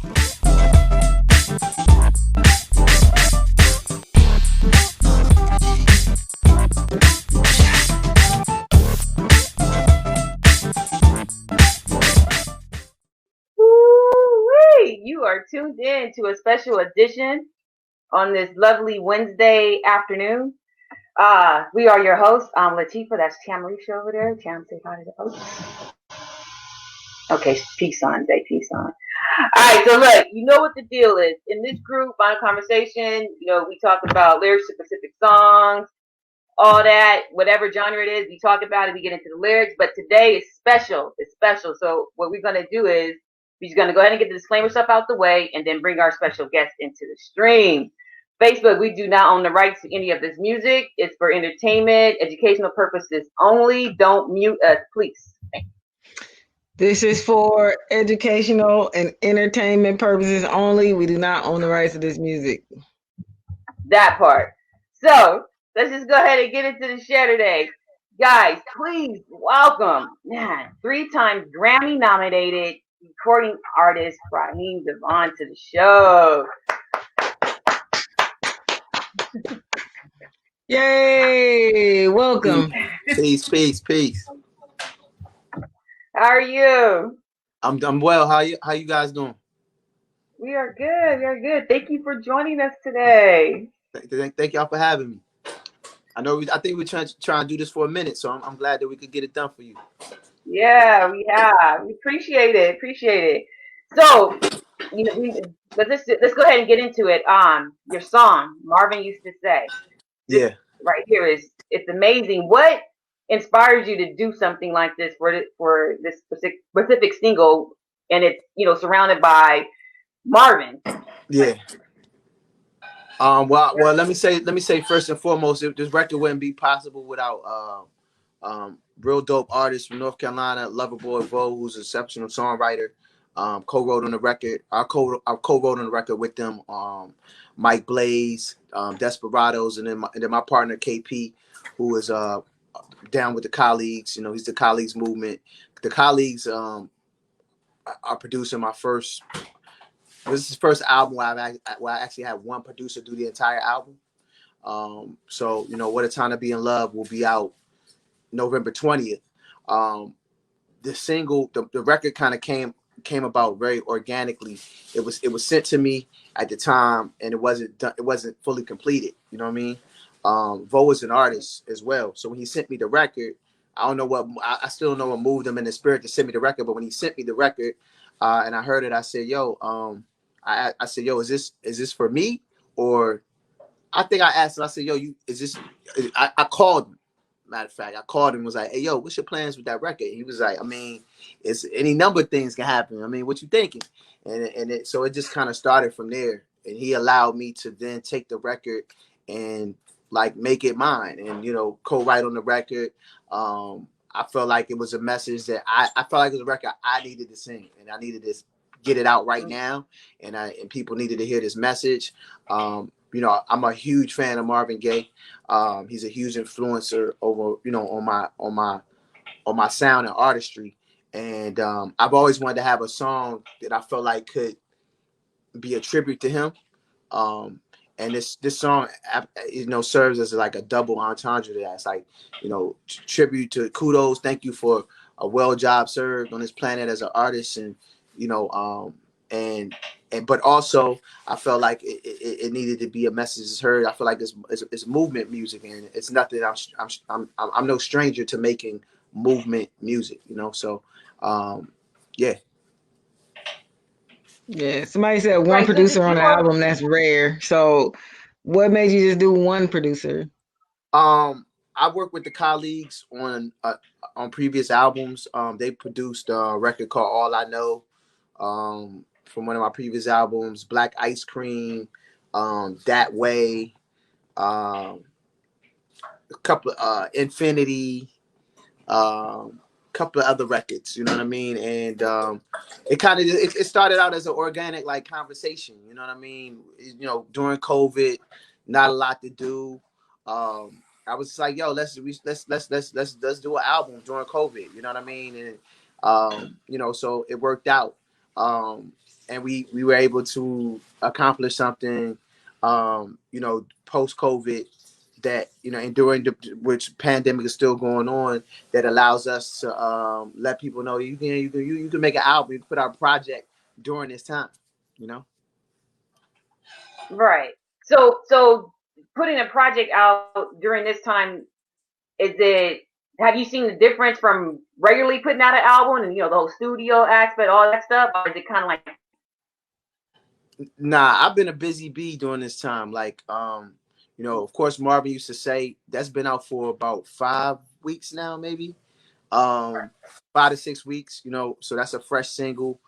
Woo-wee! You are tuned in to a special edition on this lovely Wednesday afternoon. We are your hosts. I'm Latifa. That's Tamarisha over there. Tam, say hi to the host. Okay, peace on, say peace on. All right, so look, you know what the deal is. In this group, on conversation, we talk about lyrics to specific songs, all that, whatever genre it is, we talk about it, we get into the lyrics. But today is special. It's special. So what we're going to do is we're just going to go ahead and get the disclaimer stuff out the way and then bring our special guest into the stream. Facebook, we do not own the rights to any of this music. It's for entertainment, educational purposes only. Don't mute us, please. This is for educational and entertainment purposes only. We do not own the rights to this music. That part. So let's just go ahead and get into the share today. Guys, please welcome 3 times Grammy nominated recording artist Raheem DeVaughn to the show. Yay! Welcome. Peace. How are you? I'm well. How you guys doing? We are good. We are good. Thank you for joining us today. Thank y'all for having me. I think we're trying to do this for a minute, so I'm glad that we could get it done for you. Yeah, we have. We appreciate it. So, let's go ahead and get into it. Your song, Marvin Used to Say. Yeah. Right here it's amazing. What inspires you to do something like this for this specific single, and it's surrounded by Marvin? Yeah. Well, let me say first and foremost, this record wouldn't be possible without real dope artists from North Carolina, Loverboy Vo, who's an exceptional songwriter. Co-wrote on the record. I co-wrote on the record with them. Mike Blaze, Desperados, and then my partner KP, who is down with the Colleagues. He's the Colleagues movement. The Colleagues are producing my first. This is the first album where I actually had one producer do the entire album. So What a Time to Be in Love will be out November 20th. The single, the record kind of came about very organically. It was sent to me at the time, and it wasn't fully completed. You know what I mean? Vo is an artist as well, so when he sent me the record, I still don't know what moved him in the spirit to send me the record. But when he sent me the record, and I heard it, I said, "Yo, I said, yo, is this for me?" Or I think I asked him. I said, "Yo, is this?" I called him. Matter of fact, I called him and was like, "Hey, yo, what's your plans with that record?" He was like, it's any number of things can happen. What you thinking? So it just kind of started from there. And he allowed me to then take the record and make it mine and, co-write on the record. I felt like it was a message that I felt like it was a record I needed to sing, and I needed to get it out right now. And people needed to hear this message. I'm a huge fan of Marvin Gaye. He's a huge influencer over, on my sound and artistry. And I've always wanted to have a song that I felt like could be a tribute to him. And this song, serves as like a double entendre. That's like, tribute to kudos. Thank you for a well job served on this planet as an artist. And, but also I felt like it needed to be a message heard. I feel like it's movement music, and it's nothing. I'm no stranger to making movement music, So, yeah. Yeah, somebody said one producer on the album. That's rare. So, what made you just do one producer? I worked with the Colleagues on previous albums. They produced a record called All I Know from one of my previous albums, Black Ice Cream, That Way, a couple of Infinity, couple of other records, you know what I mean? And it started out as an organic conversation, you know what I mean? During COVID, not a lot to do. I was like, yo, let's do an album during COVID, you know what I mean? And so it worked out. and we were able to accomplish something, post COVID, that and during which pandemic is still going on, that allows us to let people know you can make an album, you can put out a project during this time, Right. So putting a project out during this time, have you seen the difference from regularly putting out an album and the whole studio aspect, all that stuff, or is it kind of like? Nah, I've been a busy bee during this time. Like, of course, Marvin used to say that's been out for about 5 weeks now, maybe. 5 to 6 weeks, so that's a fresh single.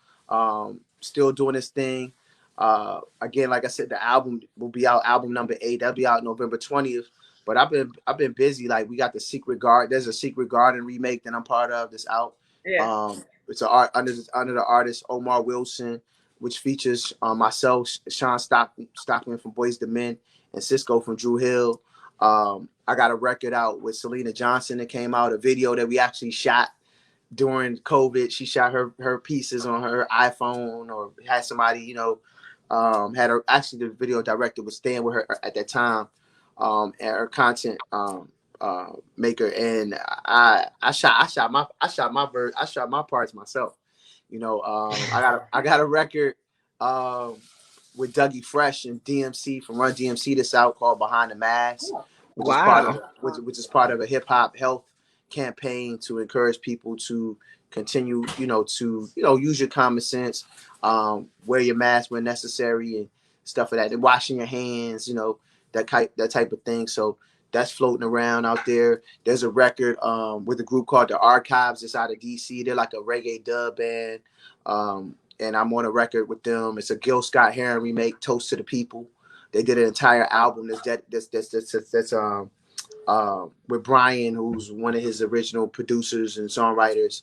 Still doing this thing. Again, like I said, the album will be out, album number 8. That'll be out November 20th. But I've been busy. Like, we got the Secret Garden. There's a Secret Garden remake that I'm part of that's out. Yeah. It's an art under the artist Omar Wilson, which features myself, Sean Stockman from Boyz II Men, and Cisco from Drew Hill. I got a record out with Selena Johnson that came out, a video that we actually shot during COVID. She shot her pieces on her iPhone, or had somebody, had her, actually the video director was staying with her at that time, and her content maker. And I shot my parts myself. I got a record with Dougie Fresh and DMC from Run DMC that's out, called Behind the Mask, which is part of a hip hop health campaign to encourage people to continue, to use your common sense, wear your mask when necessary, and stuff like that, and washing your hands, that type of thing. So that's floating around out there. There's a record with a group called The Archives. It's out of DC. They're like a reggae dub band. And I'm on a record with them. It's a Gil Scott-Heron remake, Toast to the People. They did an entire album that's with Brian, who's one of his original producers and songwriters,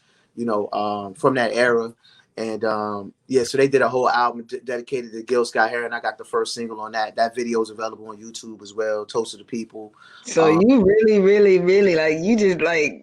from that era. And so they did a whole album dedicated to Gil Scott-Heron. I got the first single on that. That video is available on YouTube as well. Toast to the People. So you really, really, really, like, you just like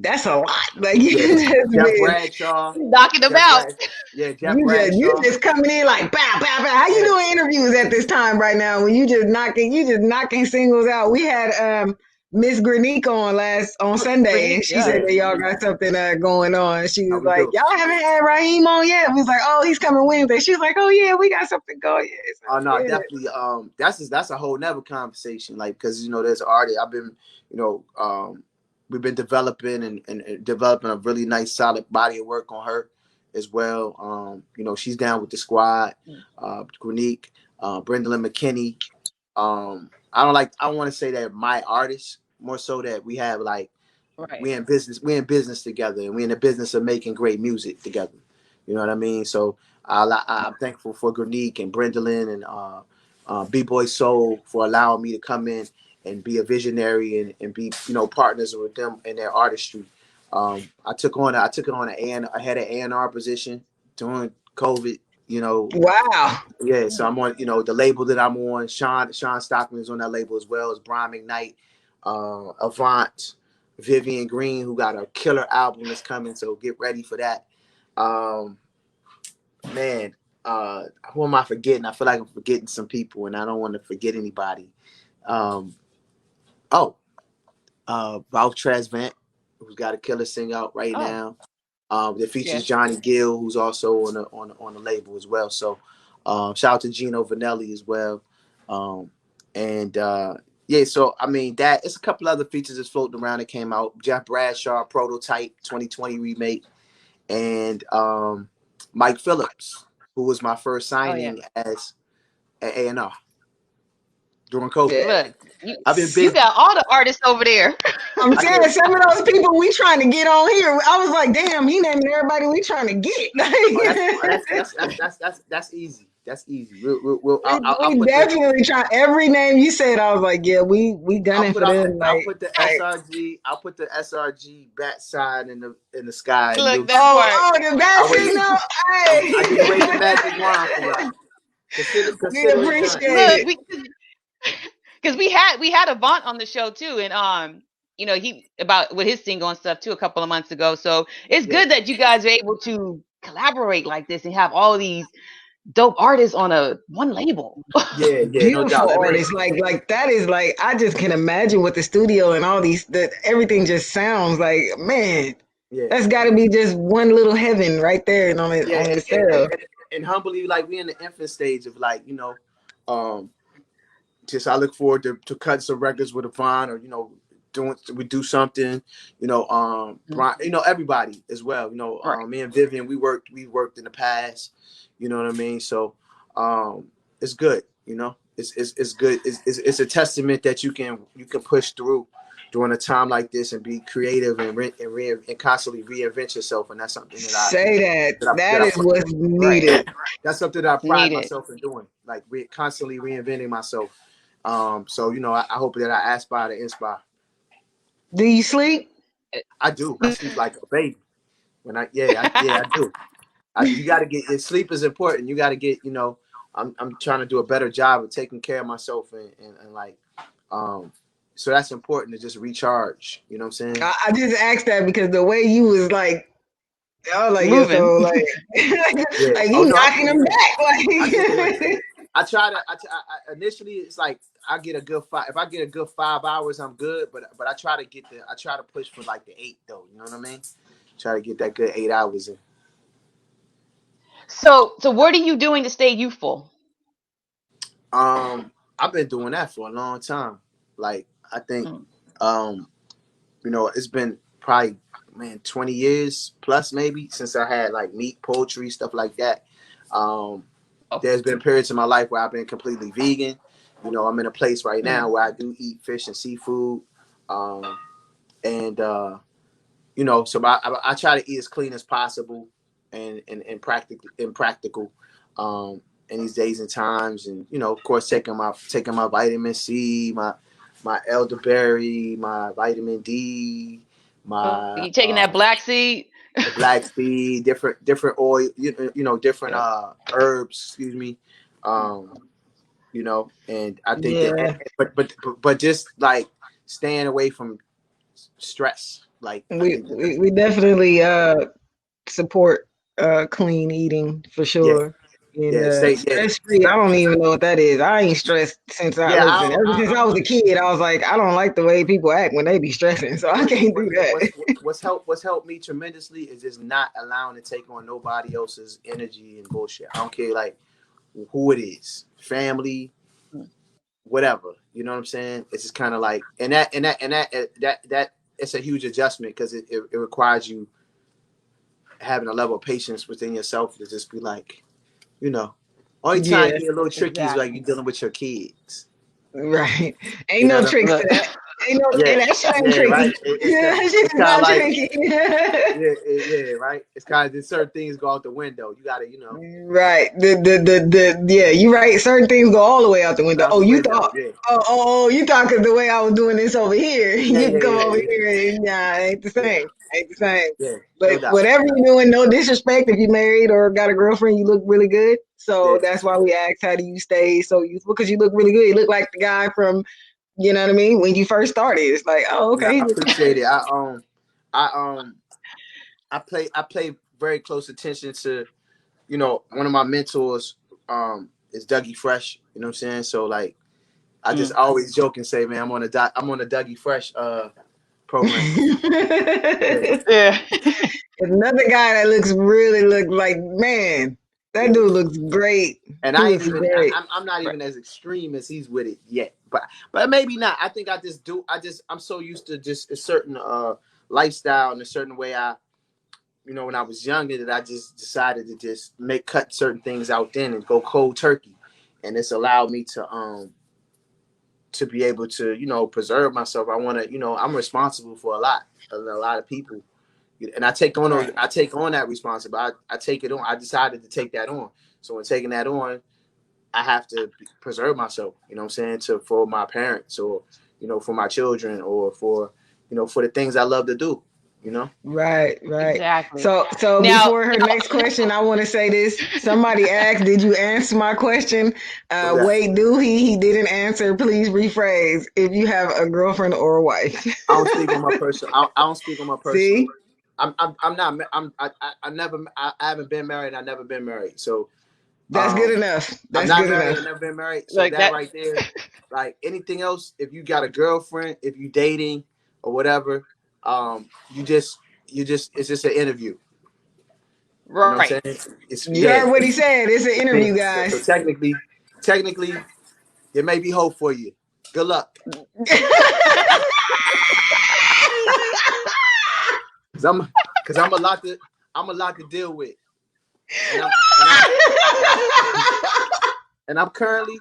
that's a lot. Like, you just Jeff Bradshaw knocking them out. Jeff Bradshaw. You just coming in like bow, bow, bow. How you doing interviews at this time right now when you just knocking singles out? We had Miss Granique on Sunday, and she said that y'all got something going on. She was like, y'all haven't had Raheem on yet. We was like, oh, he's coming Wednesday. She was like, oh yeah, we got something going. Yeah, oh no, definitely. That's a whole nother conversation. Like, because there's artists I've been, we've been developing and developing a really nice solid body of work on her as well. She's down with the squad, Granique, Brendolyn McKinney. I don't want to say that my artist, more so that we have we're in business together, and we're in the business of making great music together. You know what I mean? So I'm thankful for Granique and Brendolyn and B-Boy Soul for allowing me to come in and be a visionary and be partners with them in their artistry. I took on I had an A&R position during COVID. Wow. Yeah, so I'm on, the label that I'm on. Sean Stockman is on that label, as well as Brian McKnight, Avant, Vivian Green, who got a killer album that's coming. So get ready for that. Who am I forgetting? I feel like I'm forgetting some people, and I don't want to forget anybody. Ralph Tresvant, who's got a killer sing out right now. That features Johnny Gill, who's also on the label as well. So shout out to Gino Vanelli as well. So I mean, that it's a couple other features that's floating around that came out. Jeff Bradshaw, Prototype 2020 remake, and Mike Phillips, who was my first signing as an A&R during COVID. Look, I've been busy. You got all the artists over there. I'm saying some of those people we trying to get on here. I was like, damn, he naming everybody we trying to get. That's easy. That's easy. We definitely try every name you said. I was like, yeah, we gunning for them. I'll put the SRG. I'll put the SRG bat sign in the sky. Look, that the bat signal. Hey, I just wave the magic wand for you. We appreciate it. Because we had Avant on the show too, and he about with his single and stuff too a couple of months ago. So it's good that you guys are able to collaborate like this and have all these dope artists on one label? Yeah, no doubt. Beautiful I mean, artists, like that is like I just can imagine with the studio and all these that everything just sounds like, man, yeah, that's got to be just one little heaven right there and on it yeah, on the and, cell. and humbly, like we in the infant stage of like, um, just I look forward to cutting some records with Devaughn, or we do something, Brian, everybody as well. Right. Me and Vivian, we worked in the past, you know what I mean. So it's good, it's good. It's a testament that you can push through during a time like this and be creative and constantly reinvent yourself, and that's something Say that. That is what's Right. needed. that's something that I pride Needed. myself in doing, like constantly reinventing myself. So I hope that I aspire to inspire. Do you sleep? I do. I sleep like a baby. I do. You got to get sleep is important. You got to get. I'm trying to do a better job of taking care of myself and like, so that's important to just recharge. You know what I'm saying? I just asked that because the way you was like, I was like, yeah, Moving. so like, Yeah. like Oh you no. knocking them back, I just do like. it. I try to. Initially, it's like I get a good 5. If I get a good 5 hours, I'm good. But I try to I try to push for like the 8 though. You know what I mean? Try to get that good 8 hours in. So what are you doing to stay youthful? I've been doing that for a long time. Like I think, Mm. it's been probably 20 years plus maybe since I had like meat, poultry, stuff like that. Um, Oh. there's been periods in my life where I've been completely vegan. I'm in a place right now where I do eat fish and seafood. And so I try to eat as clean as possible and practical in these days and times. And of course, taking my vitamin C, my elderberry, my vitamin D, my You taking that black seed? the black seed, different oil, different Yeah. herbs. Excuse me. And I think Yeah, that, but just like staying away from stress. Like I we think that we, we definitely support clean eating for yeah, sure. And stay stress free, I don't even know what that is. I ain't stressed since I yeah. listen. Ever since I was a kid, I was like, I don't like the way people act when they be stressing, so I can't do that. What's helped me tremendously is just not allowing to take on nobody else's energy and bullshit. I don't care like who it is, family, whatever. You know what I'm saying? It's just kind of like, and that it's a huge adjustment because it requires you having a level of patience within yourself to just be like, only time Yeah, you get a little tricky is like Exactly. you're dealing with your kids. right. You Ain't know no what I tricks mean? to that. Ain't no, Yeah, and that shit ain't yeah, right. tricky. That shit It's is kind of not like tricky. yeah, right. It's kind of just certain things go out the window. You gotta, Right. Yeah, you right. Certain things go all the way out the window. out Oh, the you window. thought, Yeah, you thought because the way I was doing this over here, yeah, you yeah, can come over yeah, here and nah, it ain't the yeah, same. Ain't the same. yeah. But No doubt. whatever you're doing, no disrespect. If you married or got a girlfriend, you look really good. Yeah, So that's why we asked, how do you stay so youthful? Because you look really good. You look like the guy from, you know what I mean, when you first started. It's like, oh, yeah. okay. I appreciate it. I I play very close attention to, one of my mentors, is Dougie Fresh. You know what I'm saying? So like, I just always joke and say, man, I'm on a Dougie Fresh program. Yeah. Yeah. Another guy that look like, man, that Yeah. dude looks great. And He I ain't looks even great. I'm not Right. even as extreme as he's with it yet. But maybe not. I think I'm so used to just a certain lifestyle and a certain way when I was younger that I just decided to just cut certain things out then and go cold turkey. And it's allowed me to be able to, preserve myself. I want to, I'm responsible for a lot of people. And Right. I take on that responsibility. I take it on. I decided to take that on. So in taking that on, I have to preserve myself, you know what I'm saying, for my parents or, for my children or for the things I love to do, you know? Right. Exactly. So Now, before her next question, I want to say this. Somebody asked, "Did you answer my question?" What's that? Wait, do he? He didn't answer. Please rephrase. If you have a girlfriend or a wife. I don't speak on my personal. I don't speak on my personal. See, I'm not. I haven't been married. I've never been married. So That's good enough. I'm That's not good married. enough. I've never been married. So Like that that. right there, like anything else, if you got a girlfriend, if you dating or whatever, you just it's just an interview. You know what Right. I'm saying? It's You heard what he said. It's an interview, So guys. technically, there may be hope for you. Good luck. Cause I'm a lot to deal with, and I'm currently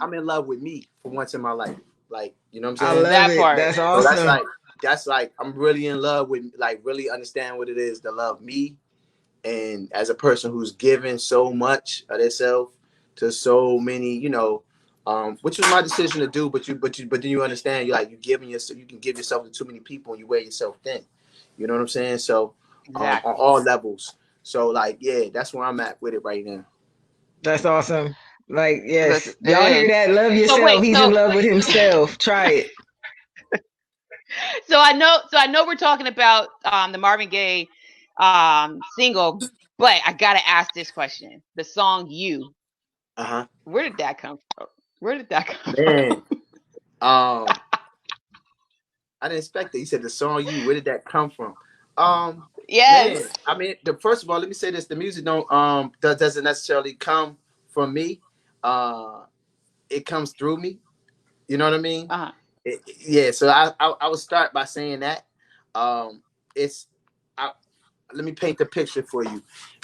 I'm in love with me for once in my life. Like, you know what I'm I saying? love That it. part. That's So awesome. that's like I'm really in love with, like, really understand what it is to love me, and as a person who's given so much of themselves to so many, which was my decision to do. But then you understand, you giving yourself, you can give yourself to too many people and you wear yourself thin. You know what I'm saying? So on Exactly. all levels. So like, yeah, that's where I'm at with it right now. That's awesome. Like, yes, Listen, it y'all hear is. that? Love So yourself. wait, He's in love with himself. Try it. so I know we're talking about the Marvin Gaye single, but I gotta ask this question: the song "You," Uh-huh. where did that come from? Where did that come from? Man. Um, I didn't expect that. You said the song "You." Where did that come from? Yes. Man. I mean, the first of all, let me say this: the music doesn't necessarily come from me. It comes through me. You know what I mean? Uh huh. Yeah. So I would start by saying that. It's I, Let me paint the picture for you.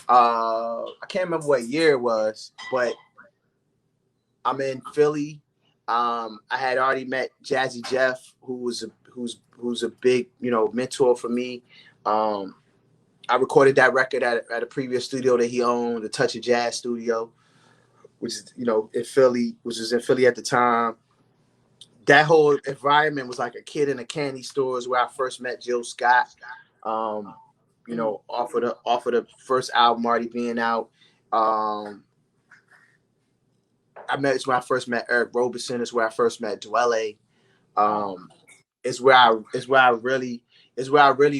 I can't remember what year it was, but I'm in Philly. I had already met Jazzy Jeff, who's a big, mentor for me. I recorded that record at a previous studio that he owned, the Touch of Jazz studio, which is, in Philly, which was in Philly at the time. That whole environment was like a kid in a candy store, is where I first met Jill Scott. Um, off of the first album already being out. It's where I first met Eric Roberson. It's where I first met Dwelle. Um, it's where I really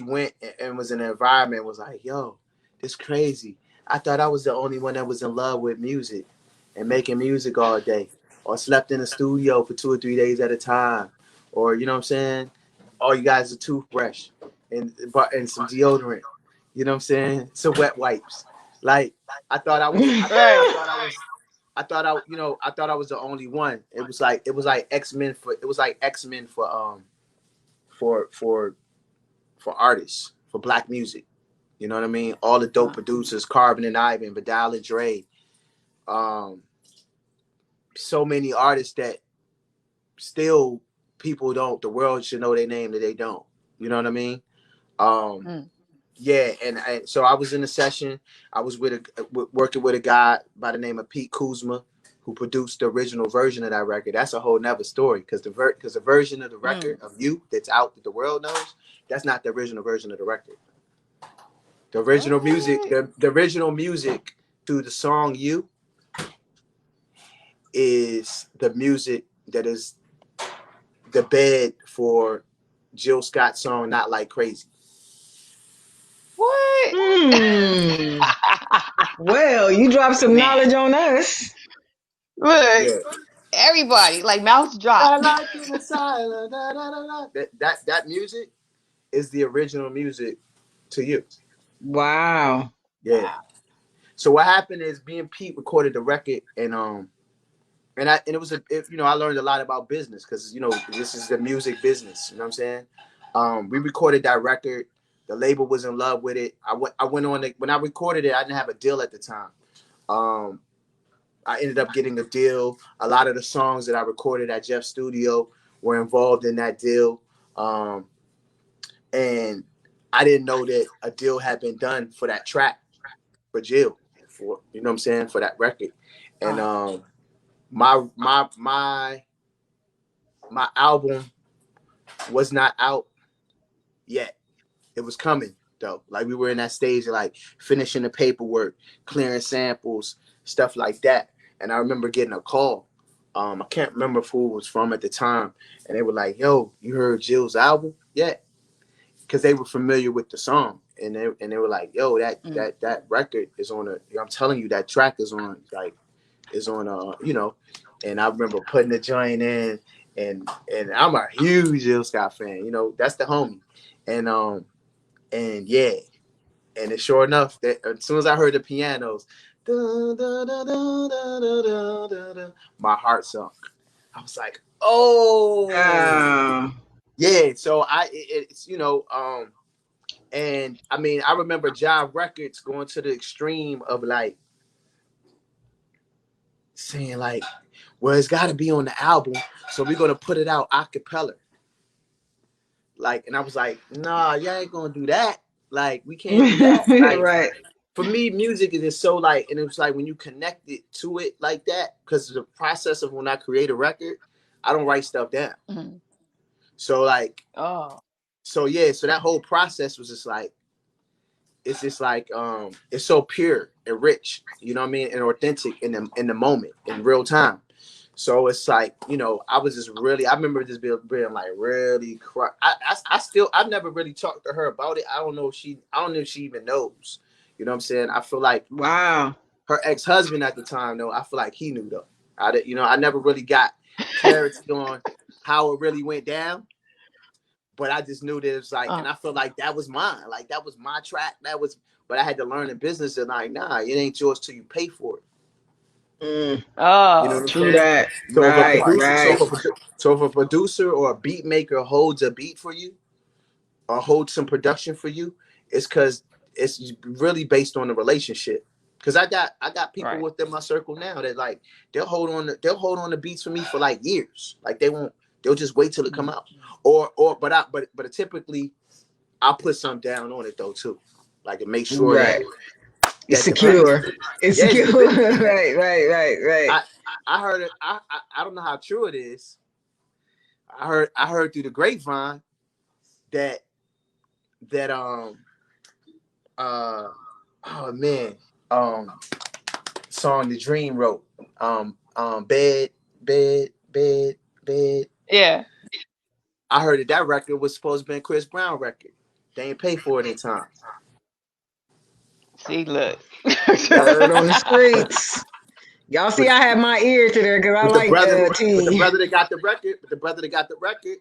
went and was in an environment, was like, yo, this crazy. I thought I was the only one that was in love with music and making music all day, or slept in a studio for 2 or 3 days at a time, or, you know what I'm saying? All you guys, a toothbrush and some deodorant. You know what I'm saying? Some wet wipes. Like, I thought I was Right. I thought I was the only one. It was like X-Men for artists, for black music. You know what I mean? All the dope producers, Carbon and Ivan, Vidal and Dre, so many artists that still the world should know their name, that they don't. You know what I mean? Um, Mm. yeah, and so I was in a session. I was working with a guy by the name of Pete Kuzma, who produced the original version of that record. That's a whole nother story, because the version of the record of You that's out, that the world knows, that's not the original version of the record. The original music, the original music through the song You is the music that is the bed for Jill Scott's song Not Like Crazy. What? Well, you dropped some Man, knowledge on us. look, Yeah. everybody like mouths I dropped. like it inside. Da, da, da, da. That music is the original music to You. Wow. Yeah. Wow. So what happened is, me and Pete recorded the record, and it was I learned a lot about business, because this is the music business. You know what I'm saying? We recorded that record. The label was in love with it. I went on when I recorded it. I didn't have a deal at the time. I ended up getting a deal. A lot of the songs that I recorded at Jeff's studio were involved in that deal. And I didn't know that a deal had been done for that track for Jill, for, you know what I'm saying, for that record. And my album was not out yet. It was coming though. Like, we were in that stage of like finishing the paperwork, clearing samples, stuff like that. And I remember getting a call. I can't remember who it was from at the time, and they were like, "Yo, you heard Jill's album?" Yeah, because they were familiar with the song. and they were like, yo, that record is on I'm telling you, that track is on you know. And I remember putting the joint in, and I'm a huge Jill Scott fan, you know, that's the homie. And yeah, and sure enough, that as soon as I heard the pianos, my heart sunk. I was like, oh yeah. So it's you know, and I mean, I remember Jive Records going to the extreme of like saying like, well, it's got to be on the album, so we're gonna put it out a cappella. Like, and I was like, nah, you ain't gonna do that. Like, we can't do that. Like, right. For me, music is just so like, and it was like when you connect it to it like that, because the process of when I create a record, I don't write stuff down. Mm-hmm. So like, so that whole process was just like, it's just like, it's so pure and rich, you know what I mean, and authentic in the moment, in real time. So it's like, you know, I remember just being like really I've never really talked to her about it. I don't know if she even knows, you know what I'm saying? I feel like, wow, her ex-husband at the time, though, I feel like he knew though. I never really got clarity on how it really went down, but I just knew that it was like, and I felt like that was mine. Like, that was my track. But I had to learn in business and like, nah, it ain't yours till you pay for it. you know true that. So Right. So if a producer or a beat maker holds a beat for you or holds some production for you, it's because it's really based on the relationship. Because I got people within my circle now that like they'll hold on to beats for me for like years. Like they'll just wait till it come out. But typically I'll put some down on it though too. Like, to make sure that it's secure. It's secure. Right. I heard it. I don't know how true it is. I heard through the grapevine that song The Dream wrote, bed. Yeah. I heard that record was supposed to be a Chris Brown record. They ain't pay for it in time. See, look. Word on the streets. Y'all see, I have my ear to there because I like the brother that got the record,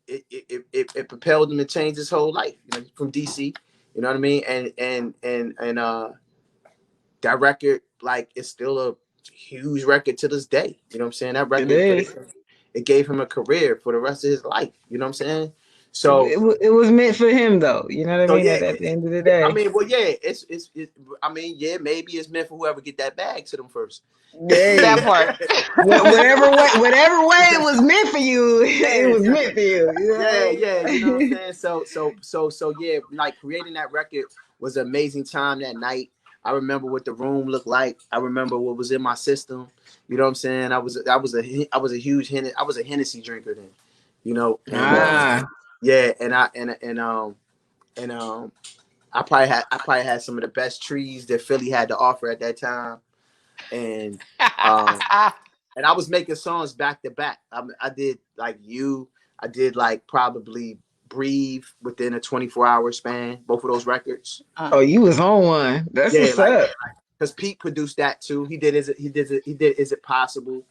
it propelled him to change his whole life. You know, from DC. You know what I mean? And that record, like, it's still a huge record to this day. You know what I'm saying? That record, it gave him a career for the rest of his life. You know what I'm saying? So it was meant for him, though. You know what I mean? Yeah, at the end of the day, I mean, well, yeah, maybe it's meant for whoever get that bag to them first. That part. whatever way it was meant for you, it was meant for you. You know yeah. You know what I'm saying? So yeah, like, creating that record was an amazing time that night. I remember what the room looked like. I remember what was in my system. You know what I'm saying? I was a huge Hennessy drinker then. You know, and yeah, and I probably had some of the best trees that Philly had to offer at that time, and I was making songs back to back. I did like I did like probably Breathe within a 24-hour span. Both of those records. Oh, you was on one. That's what's up. Because Pete produced that too. He did Is It Possible,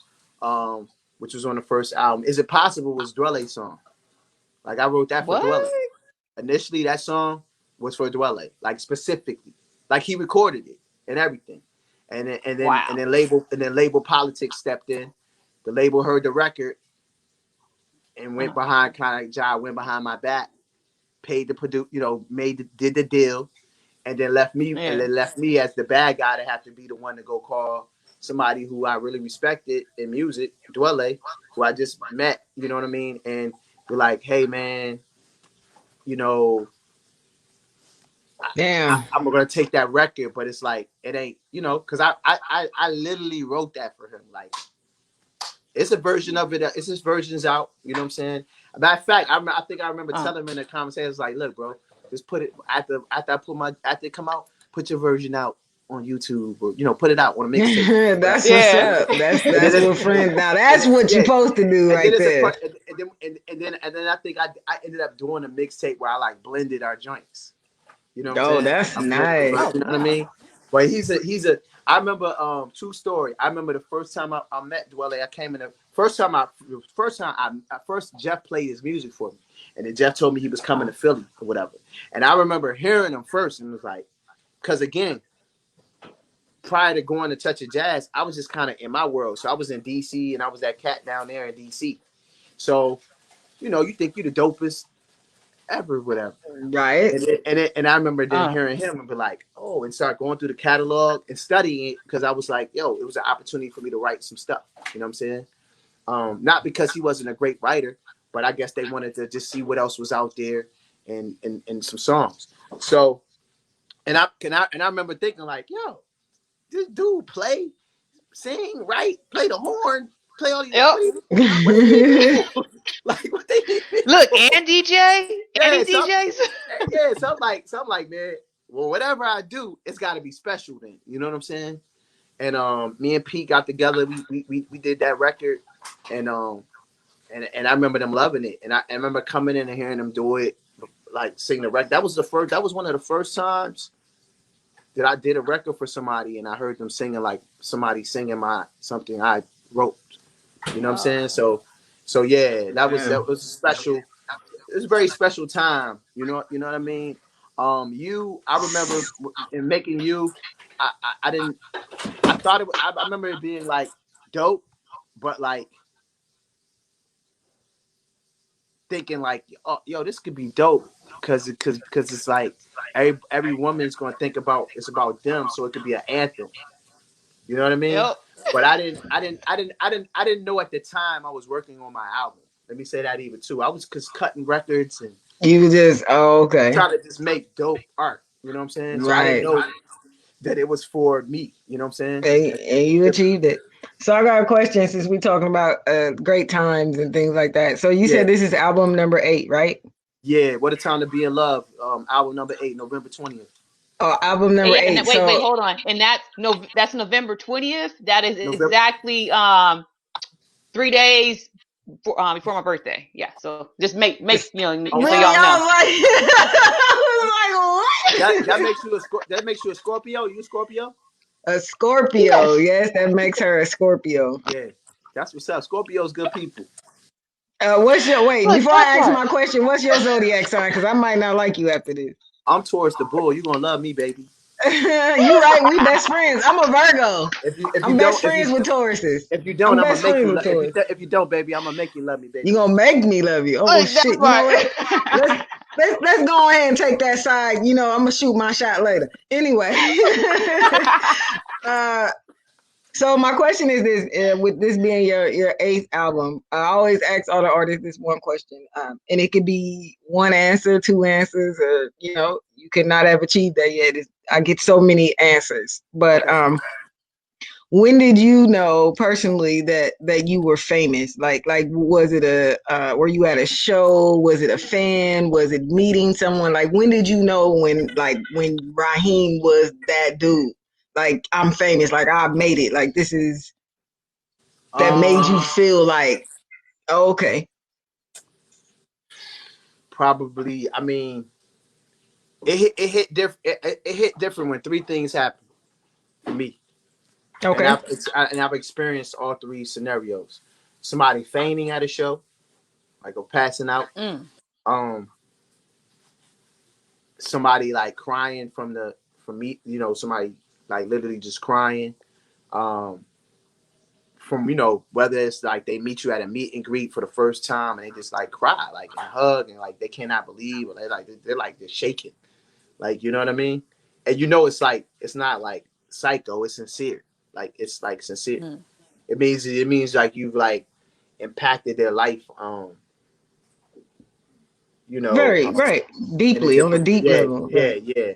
which was on the first album. Is It Possible was Dwelle's song. Like, I wrote that for Dwelle. Initially, that song was for Dwelle, like, specifically. Like, he recorded it and everything. And then label politics stepped in. The label heard the record and went behind, kind of like went behind my back, paid the produce, you know, did the deal, and then left me as the bad guy to have to be the one to go call somebody who I really respected in music, Dwelle, who I just met, you know what I mean, and be like, hey man, you know, damn, I'm gonna take that record, but it's like, it ain't, you know, because I literally wrote that for him. Like, it's a version of it. It's his versions out. You know what I'm saying? Matter of fact, I think I remember telling him in the conversation, like, look, bro, just put it after it come out, put your version out on YouTube, or, you know, put it out on a mixtape. That's what's up. That's what friends. Now that's what you're supposed to do right there. And then I think I ended up doing a mixtape where I like blended our joints. You know what I'm Oh, saying? that's You know nice. what I mean? But he's a. I remember true story. I remember the first time I met Dwelle. I came in the first time I first Jeff played his music for me, and then Jeff told me he was coming to Philly or whatever. And I remember hearing him first and was like, because again, prior to going to Touch of Jazz, I was just kind of in my world. So I was in DC and I was that cat down there in DC. So you think you the dopest ever, whatever. Right. And I remember then hearing him and be like, oh, and start going through the catalog and studying it because I was like, yo, it was an opportunity for me to write some stuff. You know what I'm saying? Not because he wasn't a great writer, but I guess they wanted to just see what else was out there and some songs. So, and I remember thinking like, yo, this dude sing, write, play the horn, play all these. Yep. What do you do? Like what they need me Look, for? and DJ, Yeah, and DJs. yeah, something like, man, well, whatever I do, it's got to be special then. You know what I'm saying? And me and Pete got together. We did that record, and I remember them loving it. And I remember coming in and hearing them do it, like sing the record. That was one of the first times that I did a record for somebody, and I heard them singing like somebody singing something I wrote. You know what I'm saying? So yeah, that was special. It was a very special time. You know what I mean? I remember in making you, I didn't. I thought I remember it being like dope, but like thinking like, oh, yo, this could be dope because it's like every woman's gonna think about it's about them, so it could be an anthem. You know what I mean? Yep. But I didn't know at the time I was working on my album. Let me say that even too. I was just cutting records and You just okay. trying to just make dope art. You know what I'm saying? So I Right. didn't know that it was for me. You know what I'm saying? And you achieved it. So I got a question since we're talking about great times and things like that. So you said this is album number 8, right? Yeah. What a Time to Be in Love. Album number 8, November 20th. Oh, album number 8. Wait, hold on. And that's November 20th. That is exactly 3 days before my birthday. Yeah. So just make so y'all know. That makes you a Scorpio. You a Scorpio? A Scorpio. Yes, that makes her a Scorpio. Yeah, that's what's up. Scorpio's good people. What's your before I ask my question, what's your zodiac sign? Because I might not like you after this. I'm Taurus the Bull. You gonna love me, baby. You right. We best friends. I'm a Virgo. I'm best friends with Tauruses. If you don't, I'm gonna make you love. If you don't, baby, I'm gonna make you love me, baby. You gonna make me love you? Oh shit! You know what? Let's go ahead and take that side. You know, I'm gonna shoot my shot later. Anyway, so my question is this: with this being your 8th album, I always ask all the artists this one question, and it could be one answer, 2 answers, or you could not have achieved that yet. I get so many answers, but when did you know personally that you were famous? Like was it were you at a show? Was it a fan? Was it meeting someone? Like when did you know when Raheem was that dude? Like I'm famous, like I made it. Like this is that made you feel like, oh, okay. Probably, I mean, it hit different. It hit different when 3 things happened for me. Okay. And I've experienced all 3 scenarios. Somebody fainting at a show, like or passing out. Somebody like crying from me, somebody like literally just crying. From whether it's like they meet you at a meet and greet for the first time and they just like cry, like and hug and like they cannot believe, or they're shaking, like you know what I mean. And it's like it's not like psycho, it's sincere. Like it's like sincere. It means like you've like impacted their life. Very right, deeply on a deep level. Yeah.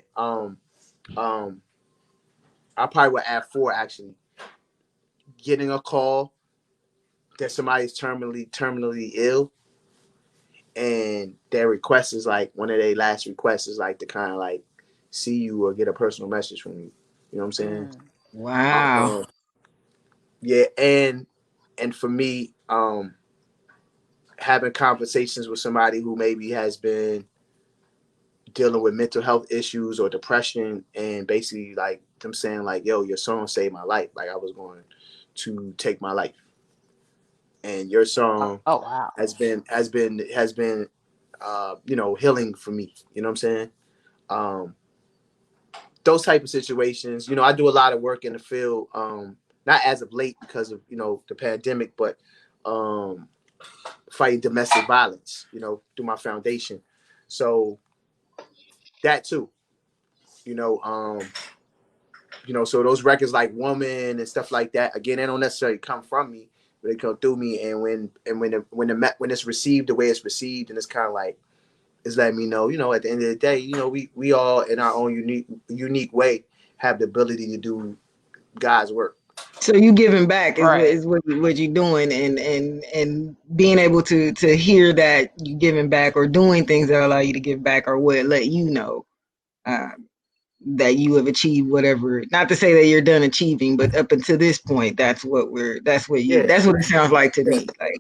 I probably would add 4 actually. Getting a call that somebody's terminally ill, and their request is like one of their last requests is like to kind of like see you or get a personal message from you. You know what I'm saying? Wow. Yeah, and for me, having conversations with somebody who maybe has been dealing with mental health issues or depression, and basically like them saying like, yo, your song saved my life. Like I was going to take my life. And your song wow. has been healing for me. You know what I'm saying? Those type of situations, I do a lot of work in the field, not as of late because of, the pandemic, but fighting domestic violence, through my foundation. So that too, so those records like Woman and stuff like that, again, they don't necessarily come from me, but they come through me. And when it's received the way it's received, and it's kind of like, it's letting me know, at the end of the day, we all in our own unique way have the ability to do God's work. So you giving back Right. is what you're doing, and being able to hear that you giving back or doing things that allow you to give back or what let you know that you have achieved whatever. Not to say that you're done achieving, but up until this point, that's what it sounds like to me. Like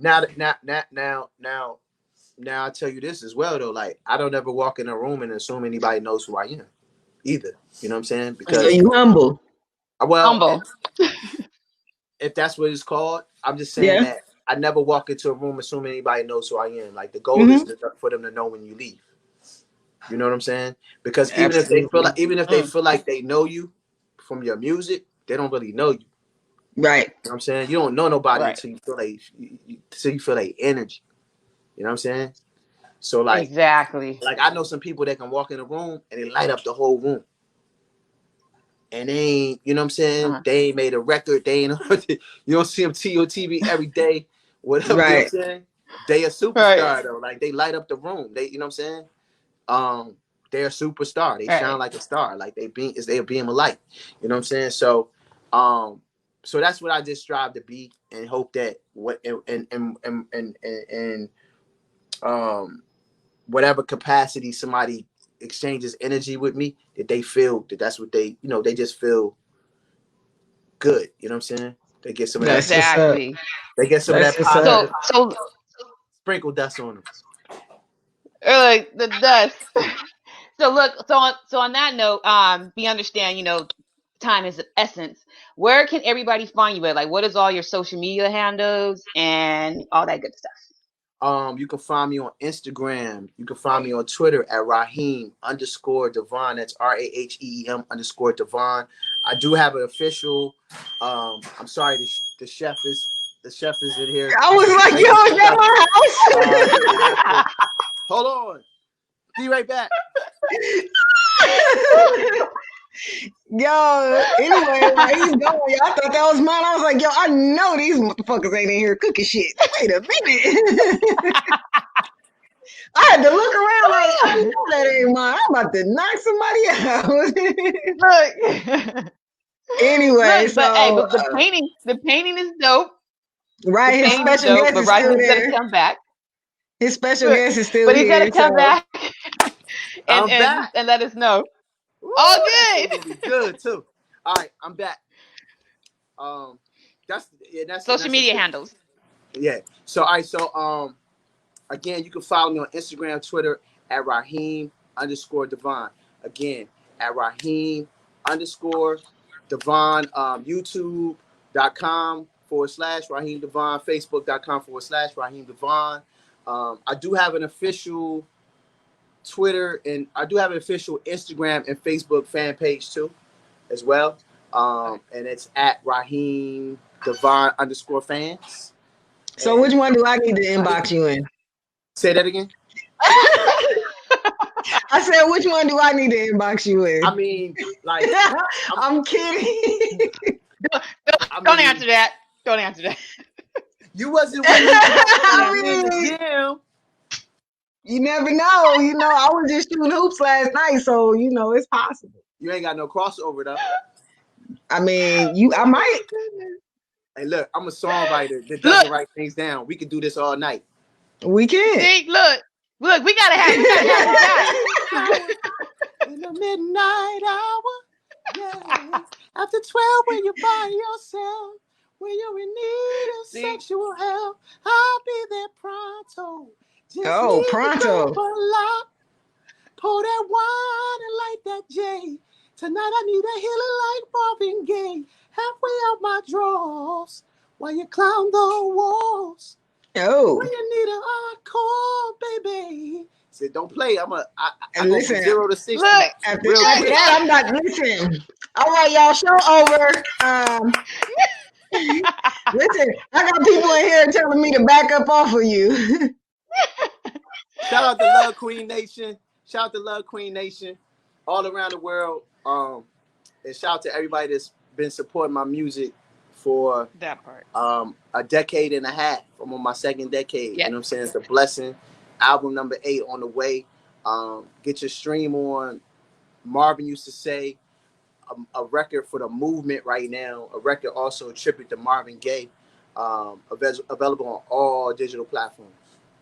Now I tell you this as well though. Like I don't ever walk in a room and assume anybody knows who I am, either. You know what I'm saying? Because so you humble. Humble. If that's what it's called, I'm just saying Yeah. that I never walk into a room assuming anybody knows who I am. Like the goal is for them to know when you leave. You know what I'm saying? Because even if they feel like they know you from your music, they don't really know you. Right. You know what I'm saying? You don't know nobody Right. until you feel like energy. You know what I'm saying? So like exactly. Like I know some people that can walk in a room and they light up the whole room. And they ain't, you know what I'm saying? They ain't made a record. They ain't, you don't see them on TV every day. Whatever, right. You know what I'm saying? They a superstar though. Like they light up the room. They, you know what I'm saying? They're a superstar. They shine like a star. Like they beam of light. You know what I'm saying? So that's what I just strive to be, and hope that whatever capacity somebody exchanges energy with me, that they feel that's what they, they just feel good. You know what I'm saying? They get some of that. Exactly. They get some of that positive. So sprinkle dust on them. Like the dust. So look, so on that note, we understand, time is of essence. Where can everybody find you at? Like, what is all your social media handles and all that good stuff? You can find me on Instagram. You can find me on Twitter at Raheem_DeVaughn. That's RAHEEM_DeVaughn. I do have an official. I'm sorry, the chef is in here. I was like, yo, is that my house? Hold on. Be right back. Yo, anyway, while he's going, I thought that was mine. I was like, yo, I know these motherfuckers ain't in here cooking shit. Wait a minute. I had to look around like, I know that ain't mine. I'm about to knock somebody out. Anyway, but the painting is dope. Right, his special guest is still there. Come back. His special guest is still here. But he's here. got to come back I'm back. and let us know. Ooh, all good. That's gonna be good too. All right, I'm back. That's social media handles. Yeah. So all right. So again, you can follow me on Instagram, Twitter at Raheem_DeVaughn. Again, at Raheem_DeVaughn. YouTube.com/Raheem DeVaughn. Facebook.com/Raheem DeVaughn. I do have an official Twitter, and I do have an official Instagram and Facebook fan page too, as well. And it's at Raheem DeVaughn_fans. So which one do I need to inbox you in? Say that again. I said, which one do I need to inbox you in? I mean, like, I'm kidding. Don't answer that. Don't answer that. You wasn't with me in the gym. You never know. I was just shooting hoops last night, so it's possible. You ain't got no crossover though. I mean, I might. Hey, look, I'm a songwriter that doesn't write things down. We can do this all night. We can. See, look, we gotta have in the midnight hour. Yeah. After 12, when you're by yourself, when you're in need of sexual help, I'll be there pronto. Just pronto. Pour that wine and light that J. Tonight I need a healer like Marvin Gaye. Halfway out my drawers while you climb the walls. Oh. When you need an encore, baby. Said, don't play. I go Listen, from 0 to 60. Look, after that, I'm not listening. All right, y'all, show over. Listen, I got people in here telling me to back up off of you. Shout out to Love Queen Nation. Shout out to Love Queen Nation all around the world. And shout out to everybody that's been supporting my music for that part. A decade and a half. I'm on my second decade. Yep. You know what I'm saying? It's a blessing. Album number 8 on the way. Get your stream on. Marvin used to say a record for the movement right now. A record also a tribute to Marvin Gaye. Available on all digital platforms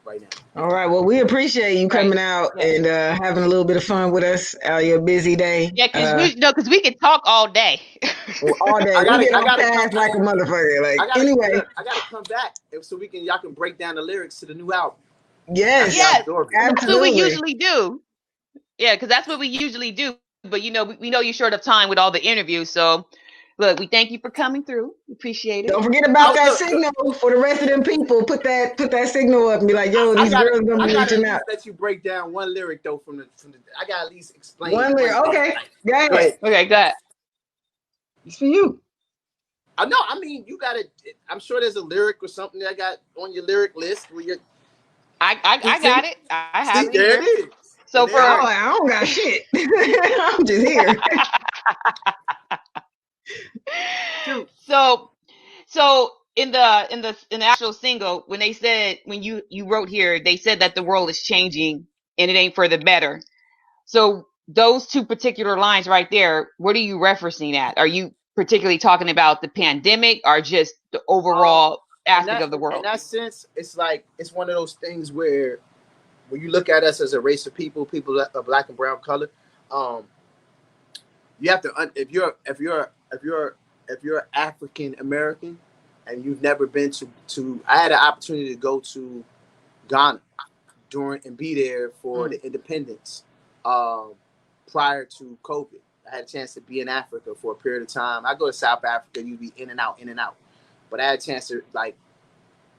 right now. All right. Well, we appreciate you coming out and having a little bit of fun with us on your busy day. Yeah, because we can talk all day. All day. We get on fast like a motherfucker. Like anyway, I gotta come back so y'all can break down the lyrics to the new album. Yes, absolutely. That's what we usually do. Yeah, because that's what we usually do. But we know you're short of time with all the interviews, so look, we thank you for coming through. We appreciate it. Don't forget about that signal for the rest of them people. Put that signal up and be like, yo, these girls gonna be reaching out. Let you break down one lyric though from the. I gotta at least explain one lyric. Okay, go ahead. Okay, go ahead. It's for you. No, I mean you gotta. I'm sure there's a lyric or something that I got on your lyric list where you're. I got it. I have it. There it is. So I don't got shit. I'm just here. So in the actual single, when you wrote here, they said that the world is changing and it ain't for the better. So those two particular lines right there, what are you referencing at? Are you particularly talking about the pandemic or just the overall aspect of the world? In that sense, it's like it's one of those things where when you look at us as a race of people of black and brown color, you have to if you're African American and you've never been to I had an opportunity to go to Ghana and be there for the independence prior to COVID. I had a chance to be in Africa for a period of time. I go to South Africa, you'd be in and out. But I had a chance to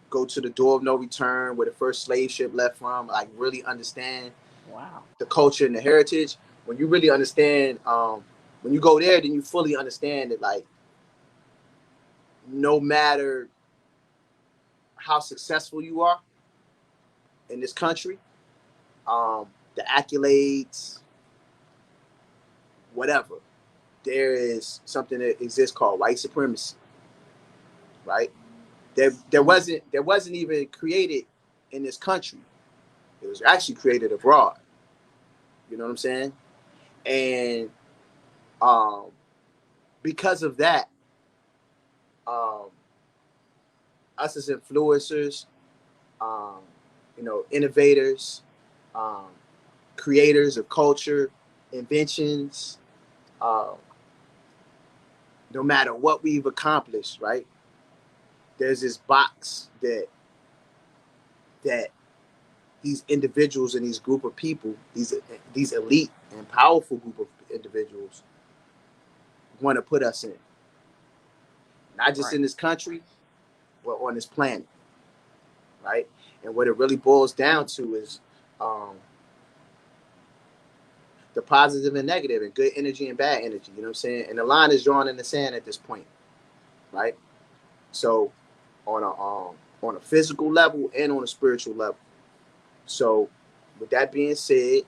go to the door of no return where the first slave ship left from, really understand the culture and the heritage. When you really understand, when you go there, then you fully understand that no matter how successful you are in this country, the accolades, whatever, there is something that exists called white supremacy, right? There wasn't even created in this country. It was actually created abroad. You know what I'm saying? And because of that, us as influencers, innovators, creators of culture, inventions, no matter what we've accomplished, right? There's this box that these individuals and these group of people, these elite and powerful group of individuals want to put us in. Not just in this country, but on this planet, right? And what it really boils down to is the positive and negative and good energy and bad energy, you know what I'm saying? And the line is drawn in the sand at this point, right? So on a physical level and on a spiritual level. So with that being said,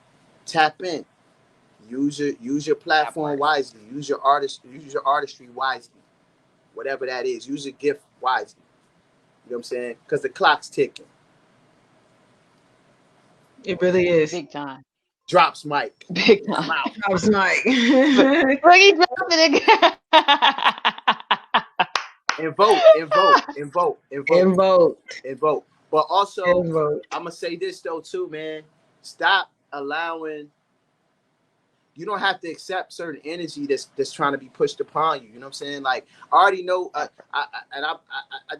tap in. Use your platform wisely. Use your artistry wisely. Whatever that is. Use your gift wisely. You know what I'm saying? Because the clock's ticking. It really is. Big time. Drops mic. Big time. Drops mic. Look, he dropped it again. And vote. But also, I'm gonna say this though too, man. Stop allowing. You don't have to accept certain energy that's trying to be pushed upon you. You know what I'm saying? I already know. I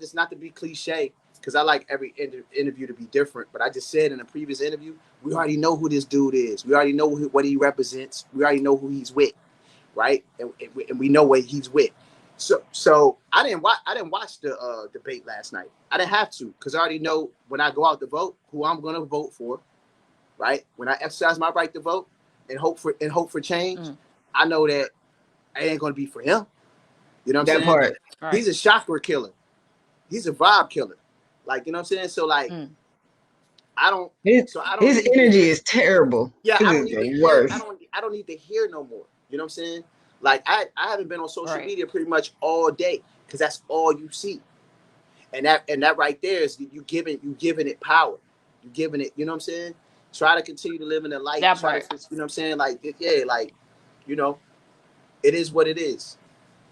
just, not to be cliche, because I like every interview to be different. But I just said in a previous interview, we already know who this dude is. We already know what he represents. We already know who he's with, right? And we know what he's with. So I didn't watch the debate last night. I didn't have to, because I already know when I go out to vote who I'm going to vote for, right? When I exercise my right to vote and hope for change, I know that it ain't going to be for him. You know what I'm saying? Part. Right. He's a chakra killer. He's a vibe killer. Like, you know what I'm saying? So like, I don't. His energy is terrible. Yeah, I don't need to hear no more. You know what I'm saying? Like I haven't been on social media pretty much all day, because that's all you see. And that right there is you giving it power. You giving it, you know what I'm saying? Try to continue to live in the light. You know what I'm saying? Like, yeah, like, you know, it is what it is.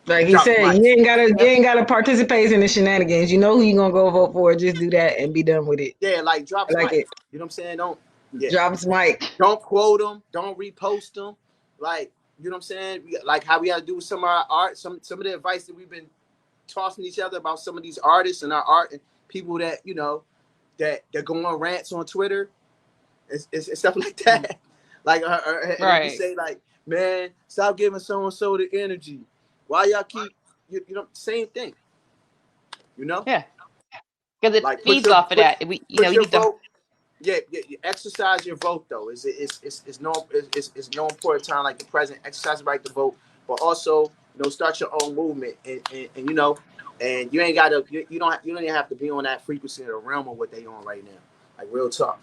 Like he said, you ain't gotta participate in the shenanigans. You know who you gonna go vote for. Just do that and be done with it. Yeah, like drop like mic. it. You know what I'm saying? Drop mic. Don't quote them. Don't repost them. Like, you know what I'm saying? Like how we got to do with some of our art. Some of the advice that we've been tossing each other about some of these artists and our art and people that, you know, that go on rants on Twitter and stuff like that. Like, and you say like, man, stop giving so and so the energy. Why y'all keep, you know, same thing. You know? Yeah. Because it feeds off of that. We need to. Yeah, you exercise your vote though. It's no important time like the president. Exercise the right to vote, but also, you know, start your own movement and you know, and you ain't gotta you don't even have to be on that frequency or realm of what they on right now. Like real talk.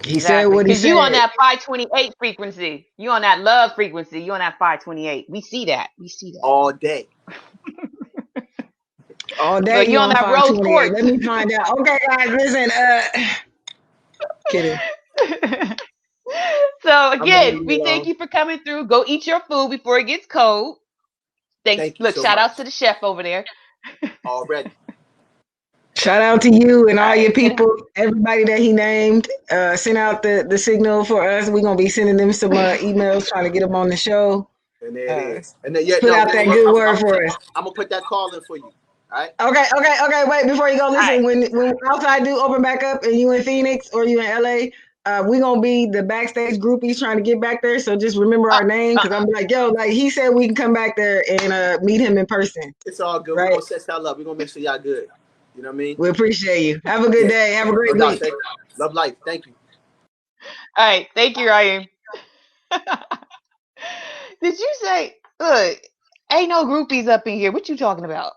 He said what he said. Because you on that 528 frequency. You on that love frequency. You on that 528. We see that. All day. All day. But you on that rose quartz. Let me find out. Okay, guys, listen. Kidding. So again, we thank you for coming through. Go eat your food before it gets cold. Thank you. Look, shout out to the chef over there. Already. Shout out to you and all your people, everybody that he named. Send out the signal for us. We're gonna be sending them some emails trying to get them on the show. And there it is. And then put out that good word for us. I'm gonna put that call in for you. All right. Okay. Wait, before you go, listen. Right. When outside do open back up, and you in Phoenix or you in LA, we gonna be the backstage groupies trying to get back there. So just remember our name, because I'm like, yo, like he said, we can come back there and meet him in person. It's all good. Right? We're gonna set y'all up. We're gonna make sure y'all good. You know what I mean? We appreciate you. Have a good day. Have a great week. Love life. Thank you. All right. Thank you, Raheem. Did you say, look, ain't no groupies up in here? What you talking about?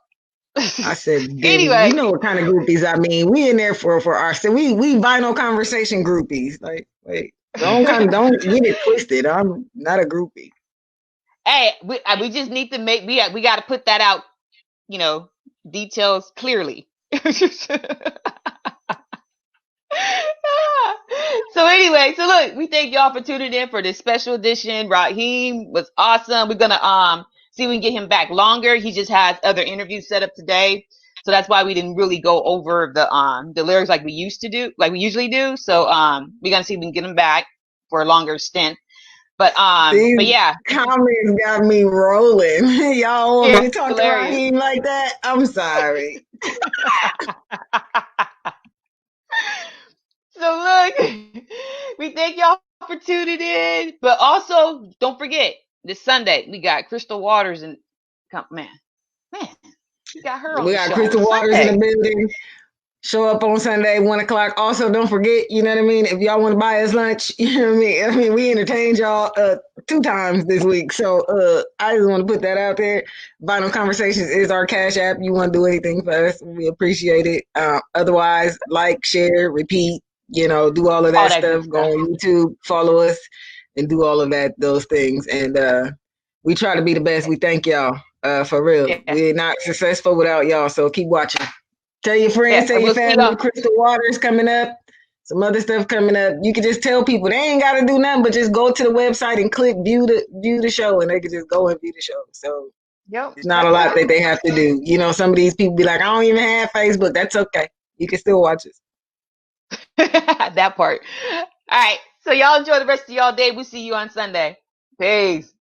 I said, anyway, you know what kind of groupies I mean. We in there for our, so we vinyl conversation groupies. Like, wait, don't get it twisted. I'm not a groupie. Hey, we just need to we got to put that out, you know, details clearly. So anyway, so look, we thank y'all for tuning in for this special edition. Raheem was awesome. We're gonna see if we can get him back longer. He just has other interviews set up today, so that's why we didn't really go over the lyrics like we usually do. So we're gonna see if we can get him back for a longer stint. But yeah, comments got me rolling. Y'all want me to talk to Raheem like that? I'm sorry. So look, we thank y'all for tuning in, but also don't forget this Sunday we got Crystal Waters and man, we got her on. We got Crystal Waters in the building. Show up on Sunday, 1:00. Also, don't forget, you know what I mean? If y'all want to buy us lunch, you know what I mean? I mean, we entertained y'all 2 times this week. So I just want to put that out there. Vinyl Conversations is our Cash App. You want to do anything for us, we appreciate it. Otherwise, like, share, repeat, you know, do all of that stuff. Go on YouTube, follow us, and do all of those things. And we try to be the best. We thank y'all for real. Yeah. We're not successful without y'all, so keep watching. Tell your friends, tell your family, Crystal Waters coming up, some other stuff coming up. You can just tell people they ain't got to do nothing, but just go to the website and click view the show, and they can just go and view the show. So it's not a lot that they have to do. You know, some of these people be like, I don't even have Facebook. That's okay. You can still watch us. That part. All right. So y'all enjoy the rest of y'all day. We'll see you on Sunday. Peace.